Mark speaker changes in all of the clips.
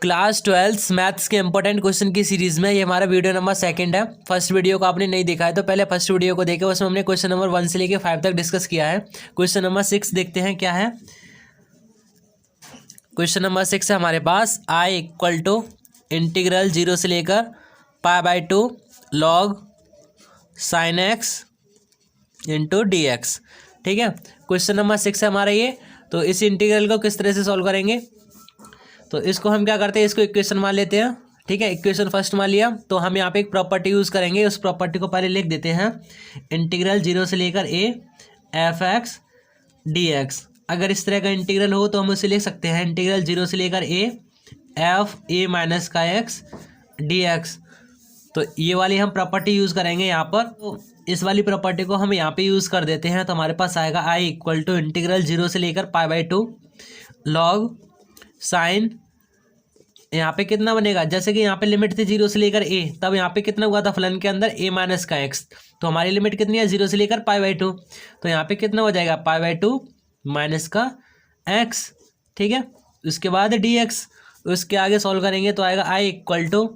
Speaker 1: Class 12 maths के important question की series में ये हमारा वीडियो नंबर 2 है। फर्स्ट वीडियो को आपने नहीं देखा है तो पहले फर्स्ट वीडियो को देखे, उसमें हमने क्वेश्चन नंबर 1 से लेकर 5 तक डिस्कस किया है। क्वेश्चन नंबर 6 देखते हैं क्या है। क्वेश्चन नंबर 6 है हमारे पास आई इक्वल टू इंटीग्रल 0 से लेकर π/2 log sin x into D x. ठीक है, क्वेश्चन नंबर 6 है हमारा ये। तो इस इंटीग्रल को किस तरह से सॉल्व करेंगे, तो इसको हम क्या करते हैं, इसको इक्वेशन मान लेते हैं। ठीक है, इक्वेशन फर्स्ट मान लिया तो हम यहाँ पे एक प्रॉपर्टी यूज़ करेंगे। उस प्रॉपर्टी को पहले लिख देते हैं, इंटीग्रल 0 से लेकर a f(x) dx। अगर इस तरह का इंटीग्रल हो तो हम उसे लिख सकते हैं इंटीग्रल 0 से लेकर a f a माइनस का x dx। तो ये वाली हम प्रॉपर्टी यूज़ करेंगे यहाँ पर। तो इस वाली प्रॉपर्टी को हम यहाँ पे यूज़ कर देते हैं तो हमारे पास आएगा आई इक्वल टू इंटीग्रल 0 से लेकर π/2 log साइन, यहाँ पे कितना बनेगा, जैसे कि यहाँ पे लिमिट थी 0 से लेकर a, तब यहाँ पे कितना हुआ था फलन के अंदर a माइनस का x। तो हमारी लिमिट कितनी है 0 से लेकर π/2, तो यहाँ पे कितना हो जाएगा π/2 माइनस का x। ठीक है, उसके बाद dx, उसके आगे सॉल्व करेंगे तो आएगा आई इक्वल टू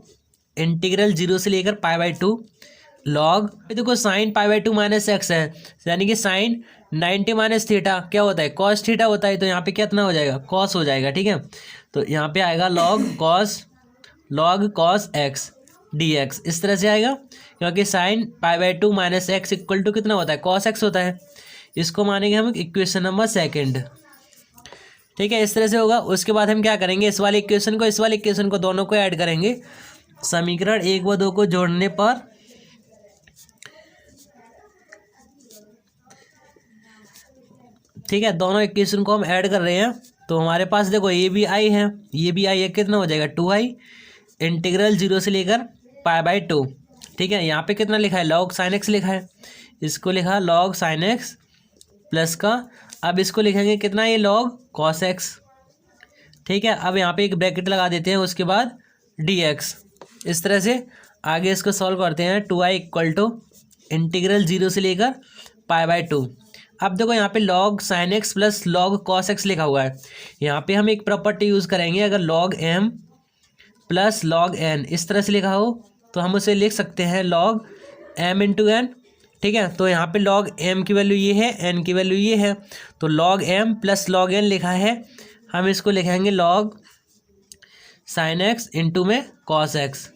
Speaker 1: इंटीग्रल 0 से लेकर π/2 लॉग, देखो साइन π/2 माइनस एक्स है, यानी कि साइन 90 माइनस थीटा क्या होता है, कॉस थीटा होता है। तो यहाँ पे कितना हो जाएगा, कॉस हो जाएगा। ठीक है, तो यहाँ पे आएगा लॉग कॉस एक्स dx, इस तरह से आएगा क्योंकि sine π/2 minus x equal to कितना होता है, कॉस एक्स होता है। इसको मानेंगे हम इक्वेशन नंबर 2। ठीक है, इस तरह से होगा। उसके बाद हम क्या करेंगे, इस वाले इक्वेशन को दोनों को ऐड करेंगे। समीकरण 1 व 2 को जोड़ने पर ठीक है, दोनों इक्वेशन को हम ऐड कर रहे हैं तो हमारे पास देखो ये भी आई है, ये भी आई है, कितना हो जाएगा 2i इंटीग्रल 0 से लेकर π/2। ठीक है, यहाँ पे कितना लिखा है, log sin x लिखा है, इसको लिखा log sin x प्लस का, अब इसको लिखेंगे कितना, ये log cos x। ठीक है, अब यहाँ पे एक ब्रैकेट लगा देते हैं, उसके बाद dx। इस तरह से आगे इसको सॉल्व करते हैं। 2i इक्वल टू इंटीग्रल 0 से लेकर π/2। अब देखो यहाँ पे log sin x plus log cos x लिखा हुआ है। यहाँ पे हम एक प्रॉपर्टी यूज़ करेंगे, अगर log m plus log n इस तरह से लिखा हो तो हम उसे लिख सकते हैं log m इंटू n। ठीक है, तो यहाँ पे log m की वैल्यू ये है, n की वैल्यू ये है, तो log m plus log n लिखा है, हम इसको लिखेंगे log sin x इंटू में cos x,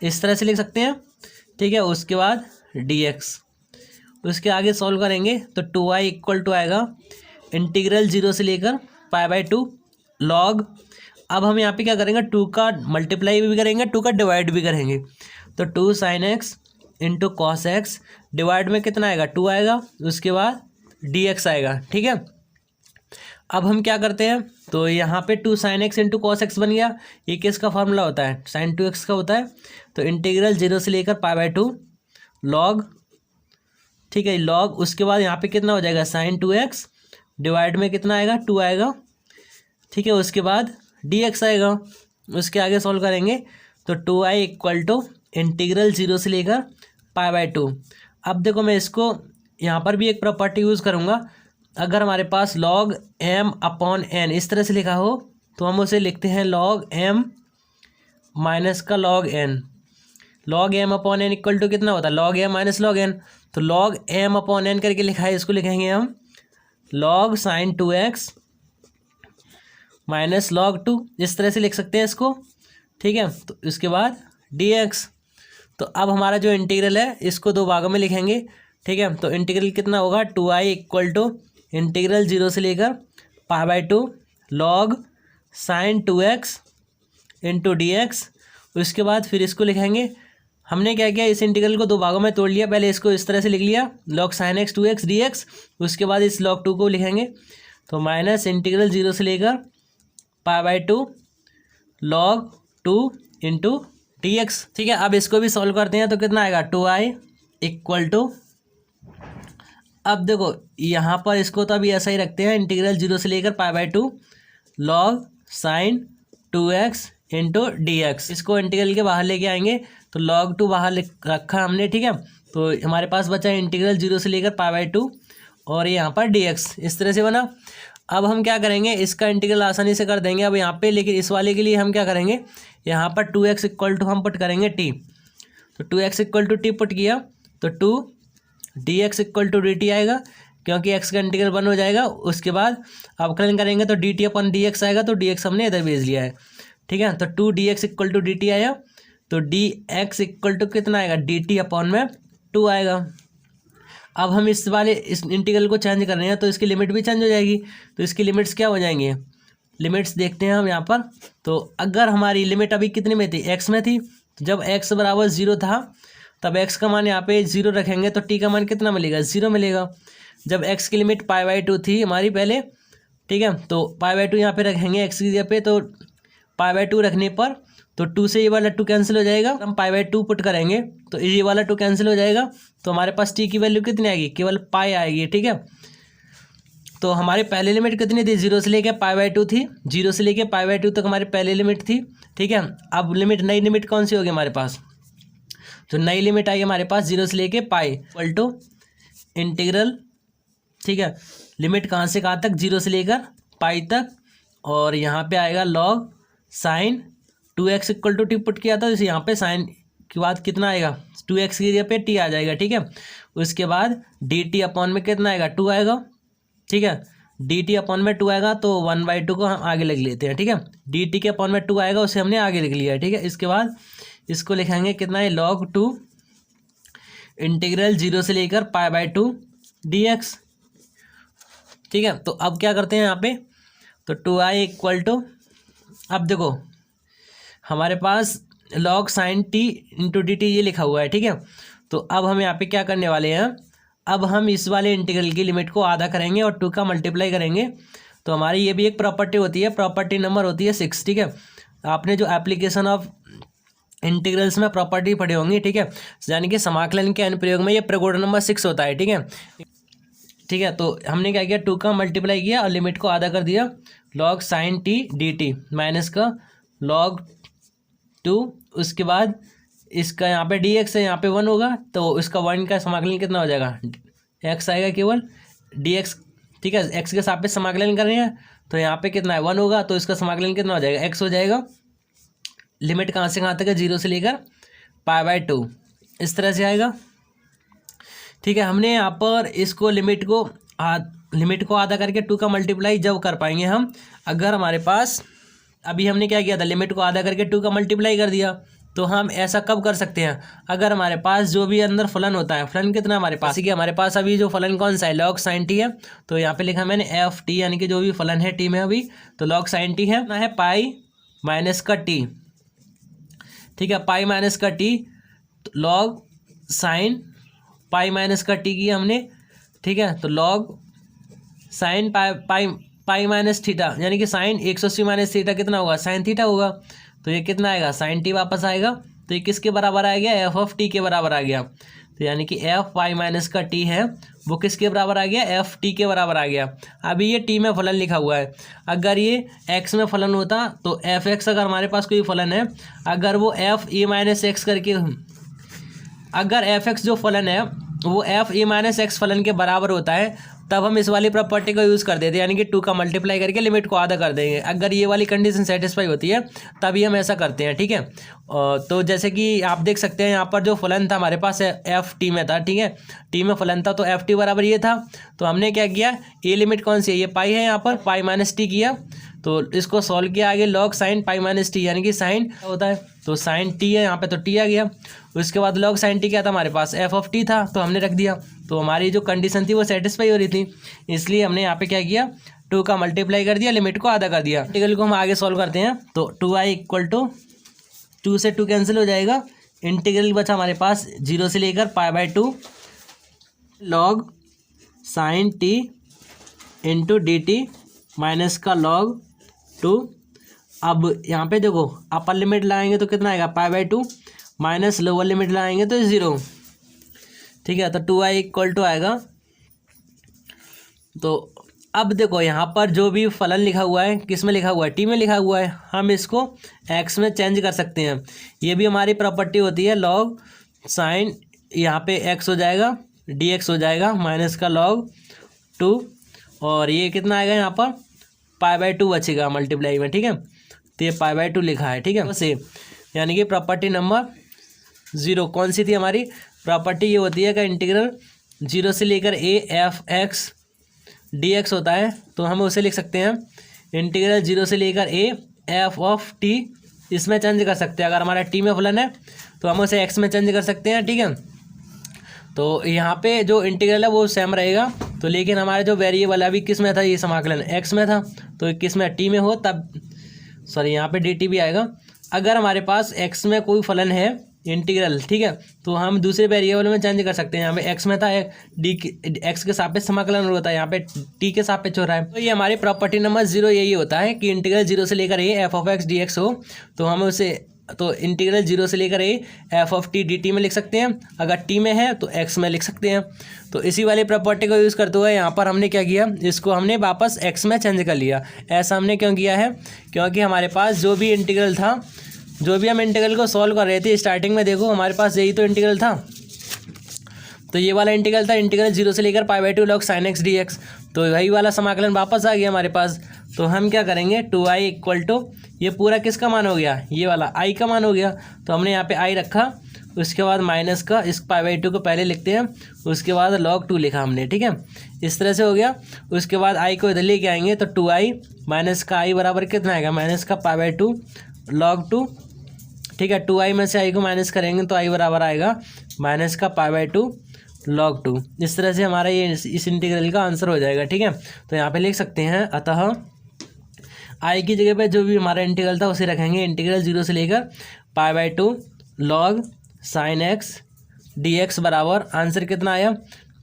Speaker 1: इस तरह से लिख सकते हैं। ठीक है, उसके बाद dx, उसके आगे सॉल्व करेंगे तो 2i इक्वल टू आएगा इंटीग्रल 0 से लेकर π/2 log, अब हम यहाँ पे क्या करेंगे, 2 का मल्टीप्लाई भी करेंगे, 2 का डिवाइड भी करेंगे। तो 2 sin x into cos x, divide में कितना आएगा 2 आएगा, उसके बाद dx आएगा। ठीक है, अब हम क्या करते हैं, तो यहाँ पे 2 sin x into cos x बन गया। ये किसका फार्मूला होता है, sin 2x का होता है। तो इंटीग्रल 0 से लेकर π/2 log, ठीक है log, उसके बाद यहाँ पे कितना हो जाएगा sin 2x, डिवाइड में कितना आएगा 2 आएगा। ठीक है, उसके बाद dx आएगा, उसके आगे सॉल्व करेंगे तो 2i इक्वल टू इंटीग्रल 0 से लेकर π/2। अब देखो मैं इसको यहाँ पर भी एक प्रॉपर्टी यूज़ करूँगा, अगर हमारे पास log m/n इस तरह से लिखा हो तो हम उसे लिखते हैं log m माइनस का log n। log m/n equal to कितना होता है, log m minus log n। तो log m/n करके लिखा है, इसको लिखेंगे हम log sin 2x minus log 2, इस तरह से लिख सकते हैं इसको। ठीक है, तो इसके बाद dx। तो अब हमारा जो इंटीग्रल है इसको 2 भागों में लिखेंगे। ठीक है, तो इंटीग्रल कितना होगा, 2i इक्वल टू इंटीग्रल 0 से लेकर π/2 log sin 2x into dx। उसके बाद फिर इसको लिखेंगे, हमने क्या किया, इस इंटीग्रल को 2 भागों में तोड़ लिया, पहले इसको इस तरह से लिख लिया log sin x 2x dx, उसके बाद इस log 2 को लिखेंगे तो माइनस इंटीग्रल 0 से लेकर π/2 log 2 इंटू dx। ठीक है, अब इसको भी सॉल्व करते हैं तो कितना आएगा 2i इक्वल टू, अब देखो यहाँ पर इसको तो अभी ऐसा ही रखते हैं, इंटीग्रल 0 से लेकर π/2 log sin 2x into dx। इसको इंटीग्रल के बाहर लेके आएंगे तो log 2 बाहर रखा हमने। ठीक है, तो हमारे पास बचा इंटीग्रल 0 से लेकर π/2 और यहाँ पर dx, इस तरह से बना। अब हम क्या करेंगे, इसका इंटीग्रल आसानी से कर देंगे अब यहाँ पे, लेकिन इस वाले के लिए हम क्या करेंगे, यहाँ पर 2x इक्वल टू हम पुट करेंगे t। तो 2x equal to t put किया तो 2 dx इक्वल टू dt आएगा, क्योंकि x का इंटीग्रल 1 हो जाएगा। उसके बाद अवकलन करेंगे तो dt अपन dx आएगा, तो dx हमने इधर भेज लिया है, ठीक है। तो 2 dx इक्वल टू dt आया, तो dx इक्वल टू कितना आएगा, dt अपॉन में 2 आएगा। अब हम इस इंटीग्रल को चेंज कर रहे हैं तो इसकी लिमिट भी चेंज हो जाएगी। तो इसकी लिमिट्स क्या हो जाएंगी, लिमिट्स देखते हैं हम यहाँ पर। तो अगर हमारी लिमिट अभी कितने में थी, x में थी, जब x बराबर 0 था तब x का मान यहाँ पे 0 रखेंगे तो t का मान कितना मिलेगा, 0 मिलेगा। जब x की लिमिट π/2 थी हमारी पहले, ठीक है, तो π/2 यहाँ पे रखेंगे x की जगह पे, तो π/2 रखने पर तो 2 से ये वाला 2 कैंसिल हो जाएगा, हम π/2 पुट करेंगे तो ये वाला 2 कैंसिल हो जाएगा, तो हमारे पास t की वैल्यू कितनी आएगी, केवल पाई आएगी, ठीक है। तो हमारी पहली लिमिट कितनी थी, 0 से लेके π/2 थी, 0 से लेके π/2 तक हमारी पहली लिमिट थी, ठीक है। अब नई लिमिट कौन सी होगी हमारे पास, तो नई लिमिट आई हमारे पास 0 से लेके पाई इक्वल टू इंटीग्रल, ठीक है, लिमिट कहाँ से कहाँ तक, 0 से लेकर पाई तक, और यहाँ पे आएगा log sine 2x equal to t put किया था, तो यहाँ पे साइन के बाद कितना आएगा, 2x की जगह पे t आ जाएगा, ठीक है। उसके बाद dt अपॉन में कितना आएगा, 2 आएगा, ठीक है। dt अपॉन में 2 आएगा तो 1/2 को हम आगे लिख लेते हैं, ठीक है। dt के अपॉन में 2 आएगा उसे हमने आगे लिख लिया है, ठीक है। इसके बाद इसको लिखेंगे कितना है, log 2 इंटीग्रल 0 से लेकर π/2 dx, ठीक है। तो अब क्या करते हैं यहाँ पे, तो 2i इक्वल टू, अब देखो हमारे पास log sine t into d t ये लिखा हुआ है, ठीक है। तो अब हम यहाँ पे क्या करने वाले हैं, अब हम इस वाले इंटीग्रल की लिमिट को आधा करेंगे और 2 का मल्टीप्लाई करेंगे। तो हमारी ये भी एक प्रॉपर्टी होती है, प्रॉपर्टी नंबर होती है 6, ठीक है। आपने जो एप्लीकेशन ऑफ इंटीग्रल्स में प्रॉपर्टी पढ़ी होंगी, ठीक है, यानी कि समाकलन के अनुप्रयोग में ये प्रगुण नंबर 6 होता है, ठीक है, ठीक है। तो हमने क्या किया, 2 का मल्टीप्लाई किया और लिमिट को आधा कर दिया, log sine t dt minus का log 2, उसके बाद इसका यहाँ पे dx है, यहाँ पे 1 होगा, तो इसका 1 का समाकलन कितना हो जाएगा, x आएगा केवल dx, ठीक है। x के साथ पे समाकलन कर रहे हैं तो यहाँ पे कितना है, 1 होगा, तो इसका समाकलन कितना हो जाएगा, x हो जाएगा। लिमिट कहाँ से कहाँ तक है, 0 से लेकर π/2, इस तरह से आएगा, ठीक है। हमने यहाँ पर इसको लिमिट को आधा करके 2 का मल्टीप्लाई जब कर पाएंगे हम, अगर हमारे पास, अभी हमने क्या किया था, लिमिट को आधा करके 2 का मल्टीप्लाई कर दिया, तो हम ऐसा कब कर सकते हैं, अगर हमारे पास जो भी अंदर फलन होता है, फलन कितना हमारे पास, कि हमारे पास अभी जो फलन कौन सा है, log साइन टी है, तो यहाँ पे लिखा मैंने एफ टी, यानी कि जो भी फलन है टी में अभी, तो log साइन टी है ना, है पाई माइनस का टी, ठीक है, पाई माइनस का T, log sine pi minus का टी किया हमने, ठीक है। तो log sine pi minus theta, यानी कि साइन 180 माइनस थीटा कितना होगा, साइन थीटा होगा, तो ये कितना आएगा, साइन टी वापस आएगा, तो ये किसके बराबर आ गया, एफ ऑफ टी के बराबर आ गया। तो यानी कि एफ पाई माइनस का टी है वो किसके बराबर आ गया, एफ टी के बराबर आ गया। अभी ये टी में फलन लिखा हुआ है, अगर ये एक्स में फलन होता तो एफ एक्स, अगर हमारे पास कोई फलन है, अगर वो एफ ए माइनस एक्स करके, अगर एफ एक्स जो फलन है वो एफ ए माइनस एक्स फलन के बराबर होता है, तब हम इस वाली प्रॉपर्टी को यूज़ कर देते हैं, यानी कि 2 का मल्टीप्लाई करके लिमिट को आधा कर देंगे। अगर ये वाली कंडीशन सेटिस्फाई होती है तभी हम ऐसा करते हैं, ठीक है। तो जैसे कि आप देख सकते हैं यहाँ पर जो फलन था हमारे पास एफ टी में था, ठीक है, टी में फलन था, तो एफ टी बराबर ये था, तो हमने क्या किया, ये लिमिट कौन सी है, ये पाई है, यहाँ पर पाई माइनस टी किया, तो इसको सॉल्व किया आगे, log sine pi minus T, यानी कि साइन होता है, तो साइन टी है यहाँ पे, तो टी आ गया। उसके बाद log साइन टी क्या था हमारे पास, एफ ऑफ टी था, तो हमने रख दिया, तो हमारी जो कंडीशन थी वो सेटिस्फाई हो रही थी, इसलिए हमने यहाँ पे क्या किया, 2 का मल्टीप्लाई कर दिया, लिमिट को आधा कर दिया। इंटीग्रल को हम आगे सॉल्व करते हैं, तो 2i इक्वल टू 2 से 2 कैंसिल हो जाएगा, इंटीग्रल बचा हमारे पास 0 से लेकर π/2 log sine t into d t minus का log 2। अब यहाँ पे देखो अपर लिमिट लाएंगे तो कितना आएगा, π/2 माइनस लोअर लिमिट लाएंगे तो 0, ठीक है। तो 2i इक्वल टू आएगा, तो अब देखो यहाँ पर जो भी फलन लिखा हुआ है किस में लिखा हुआ है, टी में लिखा हुआ है, हम इसको एक्स में चेंज कर सकते हैं, ये भी हमारी प्रॉपर्टी होती है। log साइन यहाँ पे एक्स हो जाएगा, dx हो जाएगा माइनस का log 2, और ये कितना आएगा यहाँ पर π/2 बचेगा मल्टीप्लाई में, ठीक है। तो ये π/2 लिखा है, ठीक है। से यानी कि प्रॉपर्टी नंबर 0 कौन सी थी हमारी प्रॉपर्टी, ये होती है कि इंटीग्रल 0 से लेकर a f(x) dx होता है, तो हम उसे लिख सकते हैं इंटीग्रल 0 से लेकर a f(t), इसमें चेंज कर सकते हैं। अगर हमारा t में फलन है तो हम उसे x में चेंज कर सकते हैं, ठीक है। तो यहाँ पे जो इंटीग्रल है वो सेम रहेगा, तो लेकिन हमारे जो वेरिएबल अभी किस में था, ये समाकलन x में था, तो किस में t में हो तब सॉरी यहाँ पे dt भी आएगा। अगर हमारे पास x में कोई फलन है इंटीग्रल, ठीक है, तो हम दूसरे वेरिएबल में चेंज कर सकते हैं। यहाँ पे x में था x के सापेक्ष समाकलन होता है, यहाँ पे t के सापेक्ष हो रहा है। तो ये हमारी प्रॉपर्टी नंबर 0 यही होता है कि इंटीग्रल 0 से लेकर a f(x) dx हो, तो हम उसे तो इंटीग्रल 0 से लेकर a f(t) dt में लिख सकते हैं। अगर t में है तो x में लिख सकते हैं। तो इसी वाली प्रॉपर्टी को यूज़ करते हुए यहाँ पर हमने क्या किया, इसको हमने वापस x में चेंज कर लिया। ऐसा हमने क्यों किया है, क्योंकि हमारे पास जो भी इंटीग्रल था, जो भी हम इंटीग्रल को सॉल्व कर रहे थे स्टार्टिंग में, देखो हमारे पास यही तो इंटीग्रल था। तो ये वाला इंटीग्रल था इंटीग्रल 0 से लेकर π/2 log sin x dx, तो वही वाला समाकलन वापस आ गया हमारे पास। तो हम क्या करेंगे 2i इक्वल टू ये पूरा किसका मान हो गया, ये वाला i का मान हो गया, तो हमने यहाँ पे i रखा, उसके बाद माइनस का इस π/2 को पहले लिखते हैं, उसके बाद log 2 लिखा हमने, ठीक है। इस तरह से हो गया। उसके बाद i को इधर लेके आएंगे तो 2i माइनस का i बराबर कितना आएगा, माइनस का π/2 log 2, ठीक है। 2i में से i को माइनस करेंगे तो i बराबर आएगा माइनस का π/2 log 2। इस तरह से हमारा ये इस इंटीग्रल का आंसर हो जाएगा, ठीक है। तो यहाँ पे लिख सकते हैं, अतः i की जगह पे जो भी हमारा इंटीग्रल था उसे रखेंगे इंटीग्रल 0 से लेकर π/2 log sin x dx बराबर आंसर कितना आया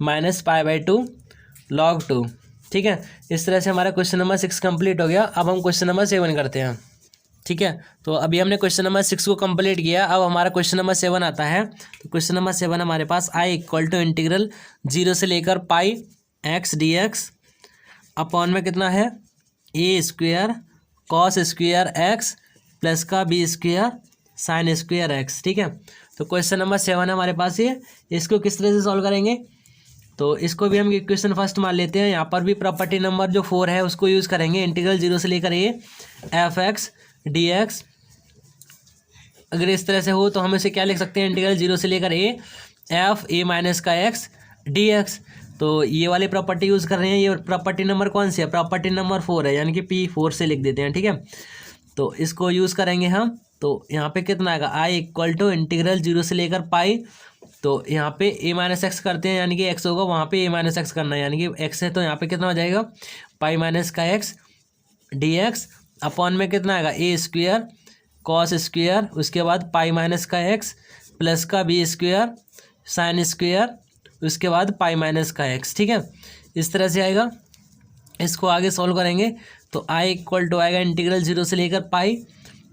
Speaker 1: माइनस π/2 log 2, ठीक है। इस तरह से हमारा क्वेश्चन नंबर 6 कंप्लीट हो गया। अब हम क्वेश्चन नंबर 7 करते हैं, ठीक है। तो अभी हमने क्वेश्चन नंबर 6 को कंप्लीट किया। अब हमारा क्वेश्चन नंबर 7 आता है। तो क्वेश्चन नंबर 7 हमारे पास i इक्वल टू इंटीग्रल 0 से लेकर π(x) dx अपॉन में कितना है a² cos² x प्लस का b² sin² x, ठीक है। तो क्वेश्चन नंबर 7 है हमारे पास ये, इसको किस तरह से सॉल्व करेंगे, तो इसको भी हम इक्वेशन फर्स्ट मान लेते हैं। यहाँ पर भी प्रॉपर्टी नंबर जो 4 है उसको यूज़ करेंगे, इंटीग्रल 0 से लेकर a f(x) dx। अगर इस तरह से हो तो हम इसे क्या लिख सकते हैं, इंटीग्रल 0 से लेकर a f a माइनस का x dx। तो ये वाली प्रॉपर्टी यूज़ कर रहे हैं। ये प्रॉपर्टी नंबर कौन सी है, प्रॉपर्टी नंबर 4 है, यानी कि P4 से लिख देते हैं, ठीक है। तो इसको यूज़ करेंगे हम। तो यहाँ पे कितना आएगा i इक्वल टू इंटीग्रल 0 से लेकर पाई, तो यहाँ पे a माइनस एक्स करते हैं, यानी कि x होगा, वहाँ पे a माइनस एक्स करना है, यानी कि x है, तो यहाँ पे कितना हो जाएगा पाई माइनस का x dx अपॉन में कितना आएगा a² cos², उसके बाद पाई माइनस का x प्लस का b² sin², उसके बाद पाई माइनस का x, ठीक है। इस तरह से आएगा। इसको आगे सॉल्व करेंगे तो i इक्वल टू आएगा इंटीग्रल 0 से लेकर पाई,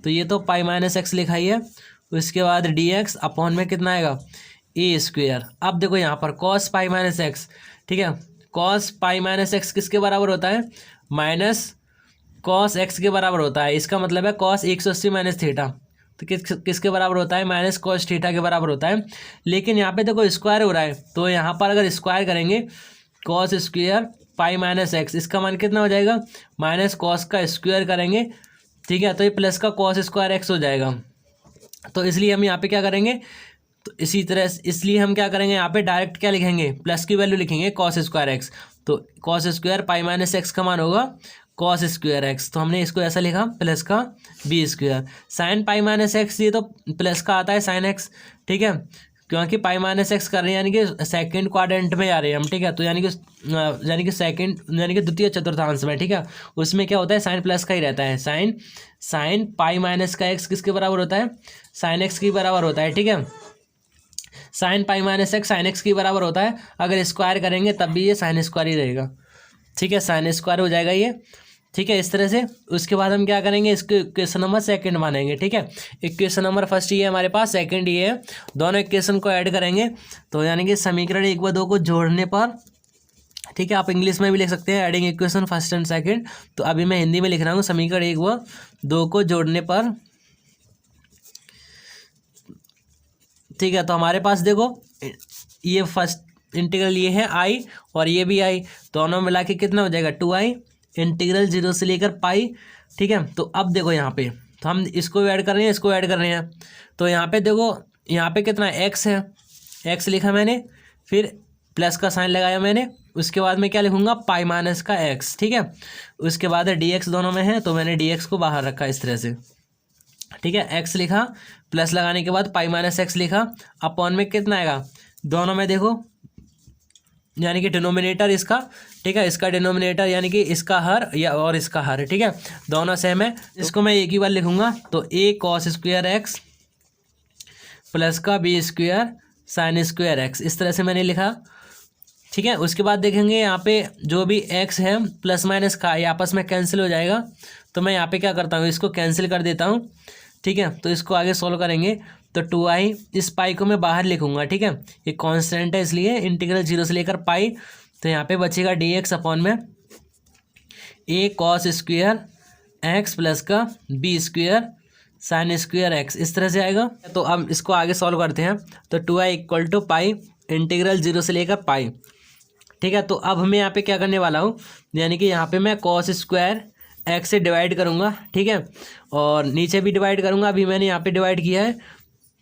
Speaker 1: तो ये तो पाई माइनस एक्स लिखा ही है, उसके बाद dx अपॉन में कितना आएगा a²। अब देखो यहाँ पर cos पाई माइनस एक्स, ठीक है, cos पाई माइनस एक्स किसके बराबर होता है, माइनस cos x के बराबर होता है। इसका मतलब है cos 180 माइनस थीटा, तो किसके बराबर होता है, माइनस cos थीटा के बराबर होता है। लेकिन यहाँ पे देखो स्क्वायर हो रहा है, तो यहाँ पर अगर स्क्वायर करेंगे cos² पाई माइनस एक्स, इसका मान कितना हो जाएगा माइनस cos का स्क्वायर करेंगे, ठीक है, तो ये प्लस का cos² x हो जाएगा। तो इसलिए हम यहाँ पे क्या करेंगे, तो इसी तरह इसलिए हम क्या करेंगे, यहाँ पे डायरेक्ट क्या लिखेंगे, प्लस की वैल्यू लिखेंगे cos² x, तो cos² पाई माइनस एक्स का मान होगा cos² x, तो हमने इसको ऐसा लिखा प्लस का b²। Sine pi minus x, ये तो प्लस का आता है sin x, ठीक है, क्योंकि पाई माइनस एक्स कर रहे हैं, यानी कि सेकंड क्वाड्रेंट में आ रहे हैं हम, ठीक है। तो यानी कि सेकंड यानी कि द्वितीय चतुर्थांश में, ठीक है, उसमें क्या होता है साइन प्लस का ही रहता है। साइन पाई माइनस का एक्स किसके बराबर होता है, साइन एक्स के बराबर होता है, ठीक है। Sine pi minus x sine x के बराबर होता है। अगर स्क्वायर करेंगे तब भी ये साइन स्क्वायर ही रहेगा, ठीक है, साइन स्क्वायर हो जाएगा ये, ठीक है, इस तरह से। उसके बाद हम क्या करेंगे, इसको इक्वेशन नंबर सेकंड मानेंगे, ठीक है। इक्वेशन नंबर फर्स्ट ये है हमारे पास, सेकंड ये है, दोनों इक्वेशन को ऐड करेंगे, तो यानी कि समीकरण 1 व 2 को जोड़ने पर, ठीक है, आप इंग्लिश में भी लिख सकते हैं adding equation first and second, तो अभी मैं हिंदी में लिख रहा हूँ, समीकरण 1 व 2 को जोड़ने पर, ठीक है। तो हमारे पास देखो ये फर्स्ट इंटीग्रल ये है आई और ये भी आई, दोनों मिला के कितना हो जाएगा 2i इंटीग्रल 0 से लेकर पाई। ठीक है, तो अब देखो यहाँ पे तो हम इसको ऐड कर रहे हैं, इसको ऐड कर रहे हैं, तो यहाँ पे देखो यहाँ पे कितना एक्स है, एक्स लिखा मैंने, फिर प्लस का साइन लगाया मैंने, उसके बाद मैं क्या लिखूँगा पाई माइनस का एक्स। ठीक है, उसके बाद है डी एक्स दोनों में है, तो मैंने डी एक्स को बाहर रखा इस तरह से। ठीक है, एक्स लिखा, प्लस लगाने के बाद पाई माइनस एक्स लिखा, अपॉन में कितना आएगा दोनों में देखो, यानी कि डिनोमिनेटर इसका, ठीक है, इसका डिनोमिनेटर यानी कि इसका हर या और इसका हर, ठीक है, दोनों सेम है। इसको मैं एक ही बार लिखूंगा, तो a cos square x plus का b square sine square x, इस तरह से मैंने लिखा। ठीक है, उसके बाद देखेंगे यहाँ पे जो भी एक्स है प्लस माइनस का ये आपस में कैंसिल हो जाएगा, तो मैं यहाँ पे क्या करता हूँ इसको कैंसिल कर देता हूँ। ठीक है, तो इसको आगे सॉल्व करेंगे, तो 2i, इस पाई को मैं बाहर लिखूंगा। ठीक है, ये कांस्टेंट है इसलिए इंटीग्रल 0 से लेकर पाई, तो यहाँ पे बचेगा dx अपॉन में a cos square x plus का b square sine square x, इस तरह से आएगा। तो अब इसको आगे सॉल्व करते हैं, तो 2i equal to pi integral 0 से लेकर पाई। ठीक है, तो अब मैं यहाँ पे क्या करने वाला हूँ, यानी कि यहाँ पे मैं कॉस स्क्वायर एक्स से डिवाइड करूँगा। ठीक है, और नीचे भी डिवाइड करूँगा, अभी मैंने यहाँ पे डिवाइड किया है।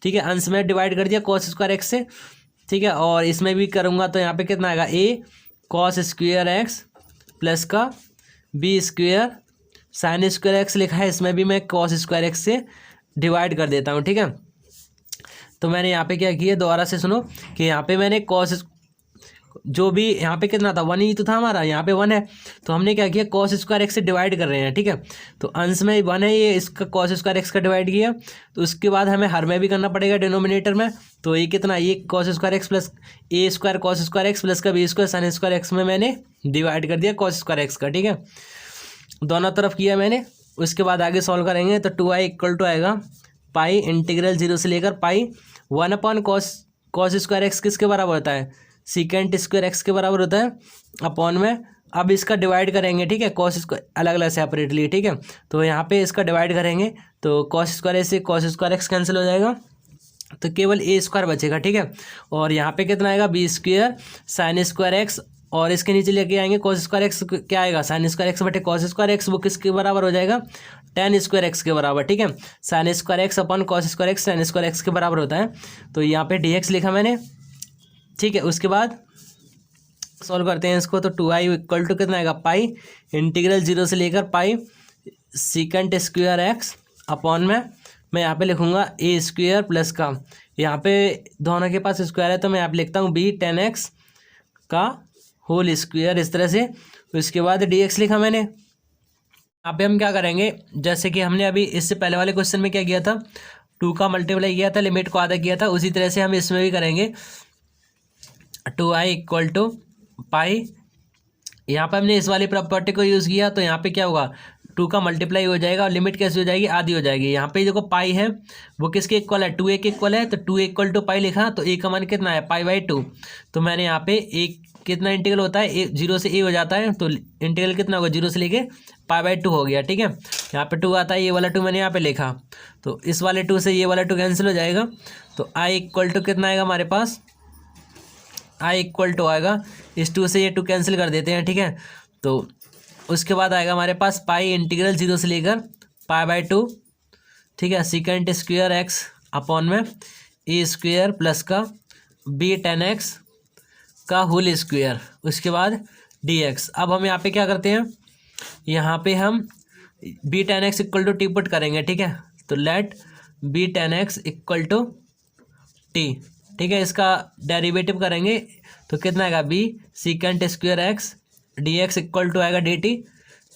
Speaker 1: ठीक है, अंश में डिवाइड कर दिया कॉस स्क्वायर एक्स से। ठीक है, और इसमें भी करूँगा, तो यहाँ पे कितना आएगा a cos square x plus का b square sine square x लिखा है, इसमें भी मैं कॉस स्क्वायर एक्स से डिवाइड कर देता हूँ। ठीक है, तो मैंने यहाँ पे क्या किया, दोबारा से सुनो कि यहाँ पे मैंने कॉस, जो भी यहाँ पे कितना था 1 ही तो था हमारा, यहाँ पे 1 है, तो हमने क्या किया कॉस स्क्वायर एक्स से डिवाइड कर रहे हैं। ठीक है, तो अंश में 1 है, ये इसका कॉस स्क्वायर एक्स का डिवाइड किया, तो उसके बाद हमें हर में भी करना पड़ेगा डिनोमिनेटर में, तो ये कितना, ये cos square x plus a square cos square x plus का b square sine square x में मैंने डिवाइड कर दिया कॉस स्क्वायर एक्स का। ठीक है, दोनों तरफ किया मैंने, उसके बाद आगे सॉल्व करेंगे, तो 2i इक्वल टू आएगा पाई इंटीग्रल 0 से लेकर पाई 1 अपॉन कॉस स्क्वायर एक्स किसके बराबर होता है, सीकेंट स्क्वायर एक्स के बराबर होता है, अपॉन में अब इसका डिवाइड करेंगे। ठीक है, कॉस स्क्वायर अलग अलग सेपरेटली। ठीक है, तो यहाँ पे इसका डिवाइड करेंगे, तो कॉस स्क्वायर से कॉस स्क्वायर एक्स कैंसिल हो जाएगा, तो केवल ए स्क्वायर बचेगा। ठीक है, और यहाँ पे कितना आएगा b square sine square x, और इसके नीचे लेके आएंगे कॉस स्क्वायर एक्स, क्या आएगा साइन स्क्वायर एक्स बटे कॉस स्क्वायर एक्स, वो किसके बराबर हो जाएगा tan स्क्वायर एक्स के बराबर। ठीक है, sine square x upon cos square x tan square x के बराबर होता है, तो यहाँ पे dx लिखा मैंने। ठीक है, उसके बाद सॉल्व करते हैं इसको, तो 2i इक्वल टू कितना आएगा पाई इंटीग्रल 0 से लेकर पाई सीकेंट स्क्वायर एक्स, अपॉन में मैं यहाँ पे लिखूँगा ए स्क्वायर प्लस का, यहाँ पे दोनों के पास स्क्वायर है, तो मैं यहाँ पे लिखता हूँ b tan x का होल स्क्वायर, इस तरह से। उसके बाद dx लिखा मैंने। यहाँ पे हम क्या करेंगे, जैसे कि हमने अभी इससे पहले वाले क्वेश्चन में क्या किया था, 2 का मल्टीप्लाई किया था, लिमिट को आधा किया था, उसी तरह से हम इसमें भी करेंगे। 2i इक्वल टू पाई, यहाँ पे हमने इस वाली प्रॉपर्टी को यूज़ किया, तो यहाँ पे क्या होगा 2 का मल्टीप्लाई हो जाएगा, और लिमिट कैसे हो जाएगी आधी हो जाएगी। यहाँ पे देखो पाई है वो किसके इक्वल है 2a के इक्वल है, तो 2 इक्वल टू पाई लिखा, तो a का मान कितना है पाई बाई 2, तो मैंने यहाँ पे एक कितना इंटीग्रल होता है 0 से a हो जाता है, तो इंटीग्रल कितना होगा 0 से लेके पाई बाई 2 हो गया। ठीक है, यहाँ पे 2 आता है, ये वाला 2 मैंने यहाँ पे लिखा, तो इस वाले 2 से ये वाला 2 कैंसिल हो जाएगा, तो i इक्वल टू कितना आएगा हमारे पास, i इक्वल टू आएगा, इस 2 से ये 2 कैंसिल कर देते हैं। ठीक है, तो उसके बाद आएगा हमारे पास पाई इंटीग्रल 0 से लेकर पाई बाई 2। ठीक है, सीकेंट स्क्वायर एक्स अपॉन में ए स्क्वायर प्लस का बी tan x का होल स्क्वायर, उसके बाद dx। अब हम यहाँ पे क्या करते हैं, यहाँ पे हम b tan x equal to t put करेंगे। ठीक है, तो let b tan x equal to t. ठीक है, इसका डेरिवेटिव करेंगे, तो कितना आएगा b secant square x dx equal to आएगा dt।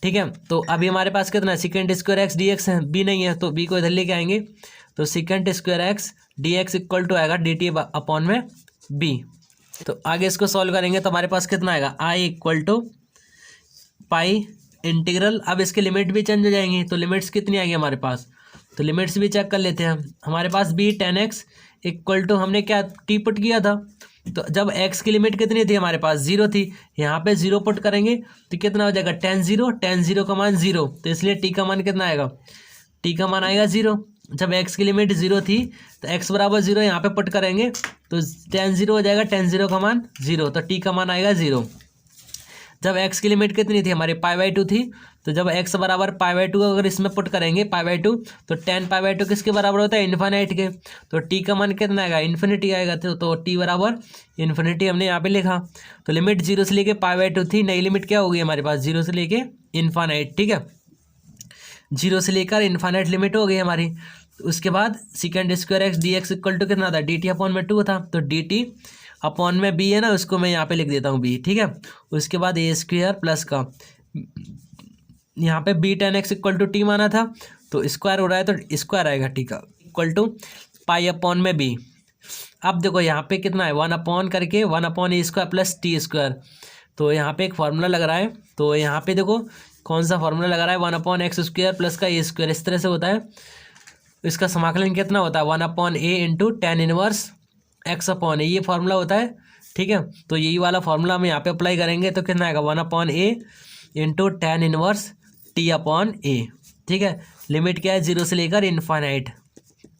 Speaker 1: ठीक है, तो अभी हमारे पास कितना है सीकेंट स्क्वायर एक्स dx है, b नहीं है, तो b को इधर लेके आएंगे, तो secant square x dx equal to आएगा dt अपॉन में b। तो आगे इसको सॉल्व करेंगे, तो हमारे पास कितना आएगा i equal to pi integral, अब इसके लिमिट भी चेंज हो जाएंगी, तो लिमिट्स कितनी आएगी हमारे पास, तो लिमिट्स भी चेक कर लेते हैं। हमारे पास b tan x equal to हमने क्या टी पुट किया था, तो जब x की लिमिट कितनी थी हमारे पास 0 थी, यहाँ पे 0 पुट करेंगे तो कितना हो जाएगा tan 0 का मान 0, तो इसलिए t का मान कितना आएगा, t का मान आएगा 0। जब एक्स की लिमिट 0 थी तो एक्स बराबर 0 यहाँ पे पुट करेंगे तो tan 0 हो जाएगा, tan 0 का मान 0, तो t का मान आएगा 0। जब x की लिमिट कितनी थी हमारी π/2 थी, तो जब x बराबर π/2 अगर इसमें पुट करेंगे π/2 तो tan π/2 किसके बराबर होता है, इन्फिनिटी के, तो t का मान कितना आएगा, इन्फिनिटी आएगा, तो t बराबर इन्फिनिटी हमने यहाँ पे लिखा। तो लिमिट 0 से लेके π/2 थी, नई लिमिट क्या होगी हमारे पास 0 से लेके इन्फिनिटी, ठीक है, 0 से लेकर इन्फिनिट लिमिट हो गई हमारी। उसके बाद second square x d x equal to कितना था, dt अपॉन में 2 था, तो dt अपॉन में b है ना, उसको मैं यहाँ पे लिख देता हूँ b, ठीक है। उसके बाद ए स्क्वायर प्लस का यहाँ पे b tan x equal to t माना था, तो स्क्वायर हो रहा है तो स्क्वायर आएगा टी का, इक्वल टू पाई अपॉन में b। अब देखो यहाँ पे कितना है 1 अपॉन करके 1 अपॉन ए स्क्वायर प्लस टी स्क्वायर, तो यहाँ पे एक फार्मूला लग रहा है, तो यहाँ पे देखो कौन सा फार्मूला लगा रहा है, 1 अपॉन एक्स स्क्वायर प्लस का ए स्क्वायर, इस तरह से होता है। इसका समाकलन कितना होता है 1 upon a into tan inverse x upon a, ये फार्मूला होता है, ठीक है। तो यही वाला फार्मूला हम यहाँ पे अप्लाई करेंगे तो कितना आएगा 1 upon a into tan inverse t upon a, ठीक है। लिमिट क्या है 0 से लेकर infinite,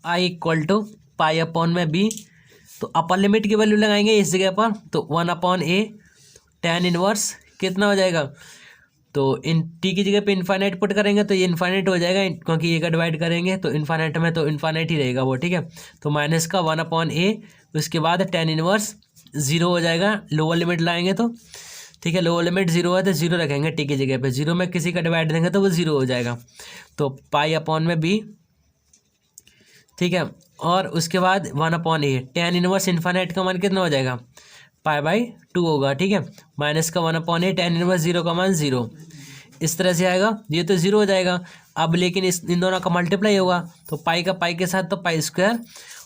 Speaker 1: I equal to pi upon में बी, तो अपर लिमिट की वैल्यू लगाएंगे इस जगह पर, तो 1 अपॉन ए टेन इनवर्स कितना हो जाएगा, तो इन टी की जगह पे इन्फाइनाइट पुट करेंगे तो ये इन्फाइनाइट हो जाएगा, क्योंकि ये का डिवाइड करेंगे तो इन्फाइनाइट में तो इन्फाइनाइट ही रहेगा वो, ठीक है। तो माइनस का 1 अपॉन ए, उसके बाद टेन इनवर्स 0 हो जाएगा, लोअर लिमिट लाएंगे तो, ठीक है, लोअर लिमिट 0 है तो 0 रखेंगे टी की जगह पे, 0 में किसी का डिवाइड देंगे तो वो 0 हो जाएगा, तो पाई अपॉन में बी, ठीक है। और उसके बाद 1 अपॉन ए, टेन इनवर्स इन्फाइनाइट का मान कितना हो जाएगा π/2 होगा, ठीक है, माइनस का 1 अपॉन ए, टेन इनवर्स 0 का मान 0, इस तरह से आएगा, ये तो 0 हो जाएगा। अब लेकिन इन दोनों का मल्टीप्लाई होगा, तो पाई का पाई के साथ तो पाई स्क्वायर,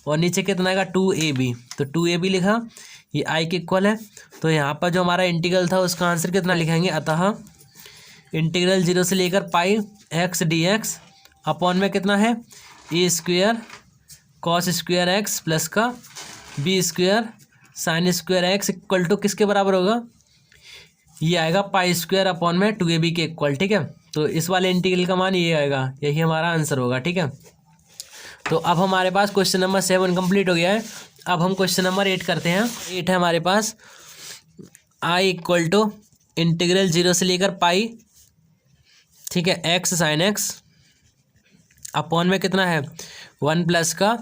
Speaker 1: और नीचे कितना आएगा 2ab, तो 2ab लिखा, ये आई के इक्वल है। तो यहाँ पर जो हमारा इंटीग्रल था उसका आंसर कितना लिखेंगे, अतः इंटीग्रल 0 से लेकर pi x d x upon में कितना है a square cos square x plus का b square sine square x equal to किसके बराबर होगा, ये आएगा पाई स्क्वायर अपॉन में 2ab के इक्वल, ठीक है। तो इस वाले इंटीग्रल का मान ये आएगा, यही हमारा आंसर होगा, ठीक है। तो अब हमारे पास क्वेश्चन नंबर 7 कंप्लीट हो गया है। अब हम क्वेश्चन नंबर 8 करते हैं। 8 है हमारे पास, आई इक्वल टू इंटीग्रल 0 से लेकर पाई, ठीक है, एक्स साइन एक्स अपॉन में कितना है 1 प्लस का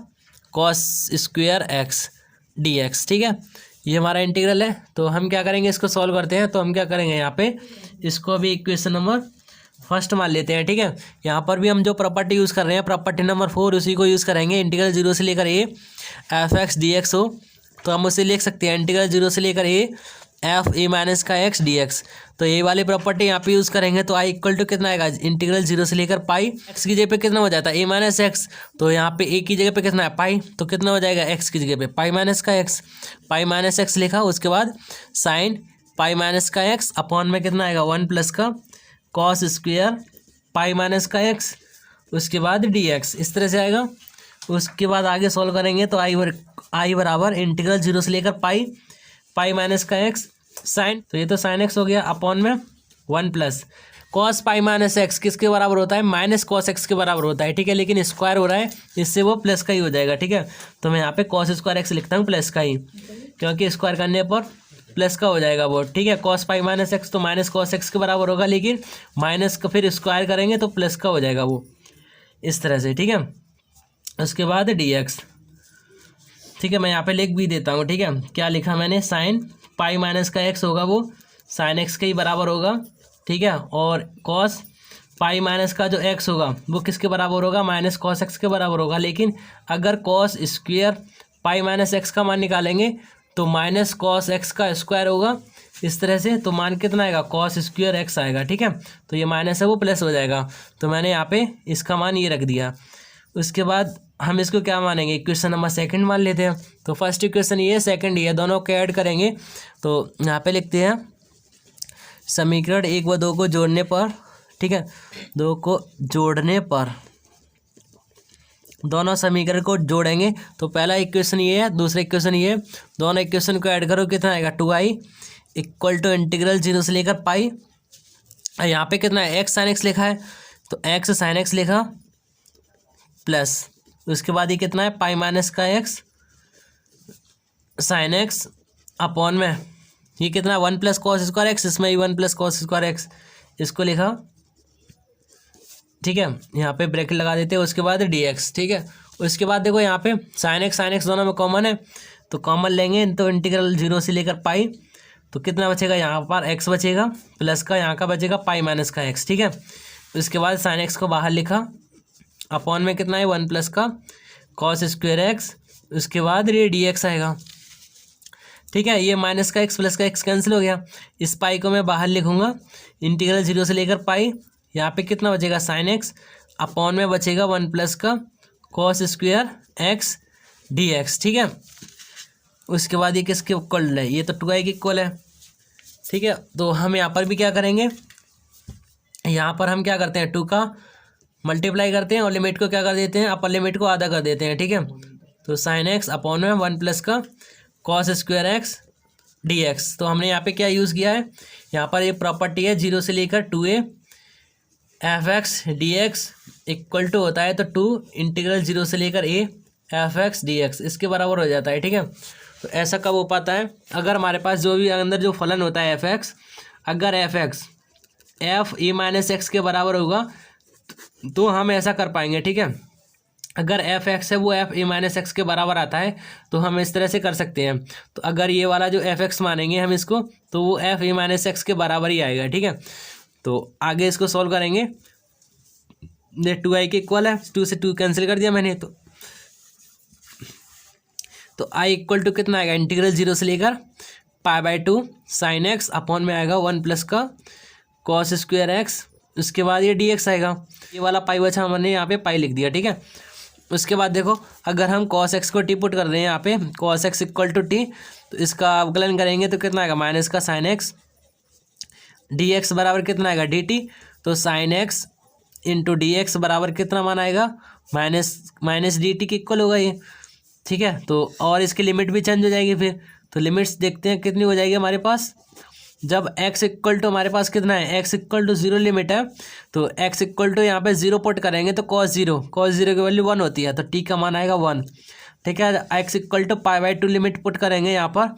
Speaker 1: cos square x d x, ठीक है, ये हमारा इंटीग्रल है। तो हम क्या करेंगे, इसको सॉल्व करते हैं। तो हम क्या करेंगे, यहाँ पे इसको भी इक्वेशन नंबर फर्स्ट मान लेते हैं, ठीक है। यहाँ पर भी हम जो प्रॉपर्टी यूज़ कर रहे हैं प्रॉपर्टी नंबर 4, उसी को यूज़ करेंगे। इंटीग्रल 0 से लेकर A F x d x हो तो हम उसे लिख सकते हैं इंटीग्रल 0 से लेकर ए एफ ए माइनस का एक्स डी एक्स, तो ये वाली प्रॉपर्टी यहाँ पे यूज़ करेंगे। तो आई इक्वल टू कितना आएगा, इंटीग्रल 0 से लेकर पाई, एक्स की जगह पे कितना हो जाता है ए माइनस एक्स, तो यहाँ पे ए की जगह पे कितना है पाई, तो कितना हो जाएगा एक्स की जगह पे पाई माइनस का एक्स, पाई माइनस एक्स लिखा। उसके बाद साइन पाई माइनस का एक्स अपॉन में कितना आएगा 1 प्लस का कॉस स्क्वायर पाई माइनस का एक्स, उसके बाद डी एक्स, इस तरह से आएगा। उसके बाद आगे सॉल्व करेंगे तो आई बराबर इंटीग्रल 0 से लेकर पाई पाई माइनस का एक्स साइन, तो ये तो साइन एक्स हो गया अपॉन में 1 plus cos pi minus x किसके बराबर होता है, माइनस कॉस एक्स के बराबर होता है, ठीक है, लेकिन स्क्वायर हो रहा है इससे वो प्लस का ही हो जाएगा, ठीक है। तो मैं यहाँ पे कॉस स्क्वायर एक्स लिखता हूँ प्लस का ही, क्योंकि स्क्वायर करने पर प्लस का हो जाएगा वो, ठीक है। कॉस पाई माइनस एक्स तो माइनस कॉस एक्स के बराबर होगा, लेकिन माइनस का फिर स्क्वायर करेंगे तो प्लस का हो जाएगा वो, इस तरह से, ठीक है। उसके बाद डी एक्स, ठीक है, मैं यहाँ पे लिख भी देता हूँ, ठीक है। क्या लिखा मैंने, साइन पाई माइनस का एक्स होगा वो साइन एक्स के ही बराबर होगा, ठीक है, और कॉस पाई माइनस का जो एक्स होगा वो किसके बराबर होगा, माइनस कॉस एक्स के बराबर होगा। लेकिन अगर cos square pi minus x का मान निकालेंगे तो माइनस कॉस एक्स का स्क्वायर होगा, इस तरह से, तो मान कितना आएगा कॉस स्क्वायर एक्स आएगा, ठीक है। तो ये माइनस है वो प्लस हो जाएगा, तो मैंने यहाँ पे इसका मान ये रख दिया। उसके बाद हम इसको क्या मानेंगे, इक्वेशन नंबर 2 मान लेते हैं। तो फर्स्ट इक्वेशन ये, सेकंड ये, दोनों को ऐड करेंगे। तो यहाँ पे लिखते हैं समीकरण 1 व 2 को जोड़ने पर, ठीक है, 2 को जोड़ने पर दोनों समीकरण को जोड़ेंगे। तो पहला इक्वेशन ये है, दूसरा इक्वेशन ये, दोनों इक्वेशन को ऐड करो कितना आएगा 2i इक्वल टू इंटीग्रल 0 से लेकर पाई, यहाँ पे कितना है एक्स साइन एक्स लिखा है तो एक्स साइन एक्स लिखा प्लस उसके बाद ये कितना है पाई माइनस का एक्स साइन एक्स अपॉन में ये कितना 1 प्लस कॉस स्क्वायर एक्स, इसमें ही 1 प्लस कॉस स्क्वायर एक्स, इसको लिखा, ठीक है। यहाँ पे ब्रैकेट लगा देते हैं, उसके बाद डी एक्स, ठीक है। उसके बाद देखो यहाँ पे साइन एक्स दोनों में कॉमन है, तो कॉमन लेंगे तो इंटीग्रल 0 से लेकर पाई, तो कितना बचेगा यहाँ पर एक्स बचेगा, प्लस का यहाँ का बचेगा पाई माइनस का एक्स, ठीक है। उसके बाद साइन एक्स को बाहर लिखा, अपॉन में कितना है 1 प्लस का कॉस स्क्वायर एक्स, उसके बाद ये डी एक्स आएगा, ठीक है। ये माइनस का एक्स प्लस का एक्स कैंसिल हो गया, इस पाई को मैं बाहर लिखूंगा, इंटीग्रल 0 से लेकर पाई, यहाँ पे कितना बचेगा साइन एक्स, अपॉन में बचेगा 1 प्लस का cos square x d x, ठीक है। उसके बाद ये किसके इक्वल है, ये तो 2i के इक्वल है, ठीक है। तो हम यहाँ पर भी क्या करेंगे, यहाँ पर हम क्या करते हैं 2 का मल्टीप्लाई करते हैं और लिमिट को क्या कर देते हैं, अपर लिमिट को आधा कर देते हैं, ठीक है। तो साइन एक्स अपॉन में 1 प्लस का cos square x d x, तो हमने यहाँ पे क्या यूज़ किया है, यहाँ पर ये प्रॉपर्टी है 0 से लेकर 2a f x d x equal to होता है तो 2 इंटीग्रल 0 से लेकर a f x d x, इसके बराबर हो जाता है, ठीक है। तो ऐसा कब हो पाता है, अगर हमारे पास जो भी अंदर जो फलन होता है एफ एक्स, अगर F x F A minus x के बराबर होगा तो हम ऐसा कर पाएंगे, ठीक है। अगर एफ एक्स है वो एफ ए माइनस एक्स के बराबर आता है तो हम इस तरह से कर सकते हैं। तो अगर ये वाला जो एफ एक्स मानेंगे हम इसको, तो वो एफ ए माइनस एक्स के बराबर ही आएगा, ठीक है। तो आगे इसको सॉल्व करेंगे, ये 2i के इक्वल है, 2 से 2 कैंसिल कर दिया मैंने, तो i इक्वल टू कितना आएगा, इंटीग्रल 0 से लेकर π/2 साइन एक्स अपॉन में आएगा 1 प्लस का कॉस स्क्वायर एक्स, उसके बाद ये डी एक्स आएगा, ये वाला पाई बचा हमने यहाँ पे पाई लिख दिया, ठीक है। उसके बाद देखो अगर हम कॉस एक्स को टी पुट कर रहे हैं यहाँ पे, cos x equal to t, तो इसका अवकलन करेंगे तो कितना आएगा माइनस का साइन एक्स डी एक्स बराबर कितना आएगा डी टी, तो sine x into D x बराबर कितना मान आएगा माइनस डी टी के इक्वल होगा ये, ठीक है। तो और इसकी लिमिट भी चेंज हो जाएगी फिर, तो लिमिट्स देखते हैं कितनी हो जाएगी हमारे पास, जब x इक्वल टू हमारे पास कितना है x इक्वल टू 0 लिमिट है, तो x इक्वल टू यहाँ पे 0 पुट करेंगे तो cos 0 की वैल्यू 1 होती है, तो t का मान आएगा 1, ठीक है। x equal to π/2 limit put करेंगे यहाँ पर,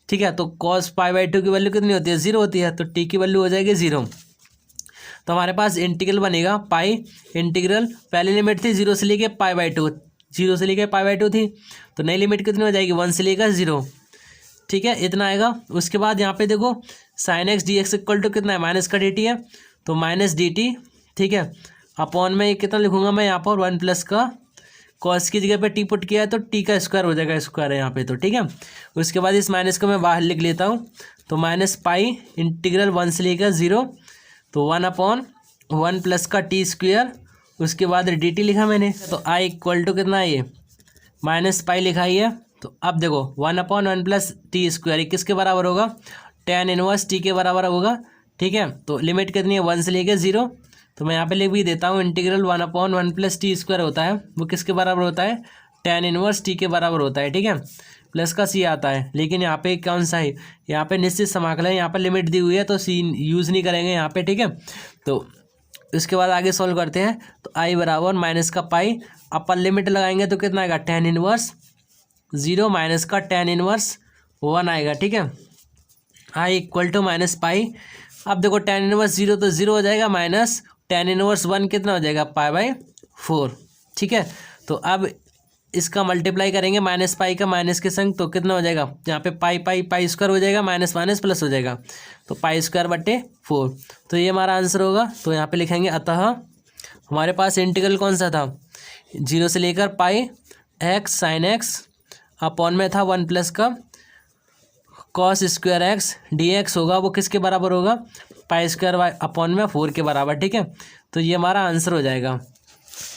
Speaker 1: ठीक है, तो cos π/2 की वैल्यू कितनी होती है 0 होती है, तो t की वैल्यू हो जाएगी 0। तो हमारे पास इंटीग्रल बनेगा पाई, इंटीग्रल पहली लिमिट थी 0 से लेके π/2, 0 से लेकर π/2 थी, तो नई लिमिट कितनी हो जाएगी 1 से लेकर 0, ठीक है, इतना आएगा। उसके बाद यहाँ पे देखो sine x d x equal to कितना है माइनस का डी टी है, तो माइनस डी टी, ठीक है, अपॉन में कितना लिखूंगा मैं यहाँ पर 1 प्लस का कॉस की जगह पे टी पुट किया है तो टी का स्क्वायर हो जाएगा, स्क्वायर है यहाँ पे, तो ठीक है। उसके बाद इस माइनस को मैं बाहर लिख लेता हूँ, तो माइनस पाई इंटीग्रल 1 से लेकर 0, तो 1/1 प्लस का टी स्क्वायर, उसके बाद डी टी लिखा मैंने, तो आई इक्वल टू कितना है ये माइनस पाई लिखा ही है। तो अब देखो 1/1 प्लस टी स्क्वायर किसके बराबर होगा, tan इनवर्स टी के बराबर होगा, ठीक है। तो लिमिट कितनी है 1 से लेकर 0, तो मैं यहाँ पे लिख भी देता हूँ, इंटीग्रल 1/1 प्लस टी स्क्वायर होता है वो किसके बराबर होता है, tan इनवर्स टी के बराबर होता है, ठीक है। प्लस का सी आता है, लेकिन यहाँ पे कौन सा है, यहाँ पे निश्चित समाकलन है, यहाँ पर लिमिट दी हुई है तो सी यूज़ नहीं करेंगे यहाँ पे, ठीक है। तो इसके बाद आगे सॉल्व करते हैं, तो आई बराबर माइनस का पाई, अपर लिमिट लगाएंगे तो कितना आएगा tan इनवर्स 0 माइनस का tan इनवर्स 1 आएगा, ठीक है। आई इक्वल टू माइनस पाई, अब देखो tan इनवर्स 0 तो 0 हो जाएगा, माइनस tan इनवर्स 1 कितना हो जाएगा π/4, ठीक है। तो अब इसका मल्टीप्लाई करेंगे माइनस पाई का माइनस के संग, तो कितना हो जाएगा यहाँ पे पाई स्क्वायर हो जाएगा, माइनस माइनस प्लस हो जाएगा, तो π²/4, तो ये हमारा आंसर होगा। तो यहाँ पे लिखेंगे अतः हमारे पास इंटीग्रल कौन सा था 0 से लेकर pi x sine x upon में था 1 प्लस का cos square x d x होगा, वो किसके बराबर होगा π²/4 के बराबर, ठीक है। तो ये हमारा आंसर हो जाएगा।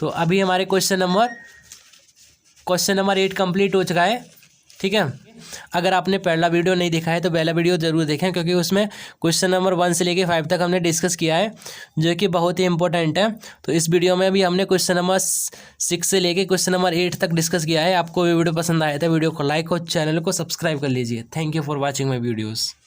Speaker 1: तो अभी हमारे क्वेश्चन नंबर 8 कंप्लीट हो चुका है, ठीक है। अगर आपने पहला वीडियो नहीं देखा है तो पहला वीडियो ज़रूर देखें, क्योंकि उसमें क्वेश्चन नंबर 1 से लेकर 5 तक हमने डिस्कस किया है, जो कि बहुत ही इंपॉर्टेंट है। तो इस वीडियो में भी हमने क्वेश्चन नंबर 6 से लेकर क्वेश्चन नंबर 8 तक डिस्कस किया है। आपको वीडियो पसंद आया था वीडियो को लाइक और चैनल को सब्सक्राइब कर लीजिए। Thank you for watching my videos.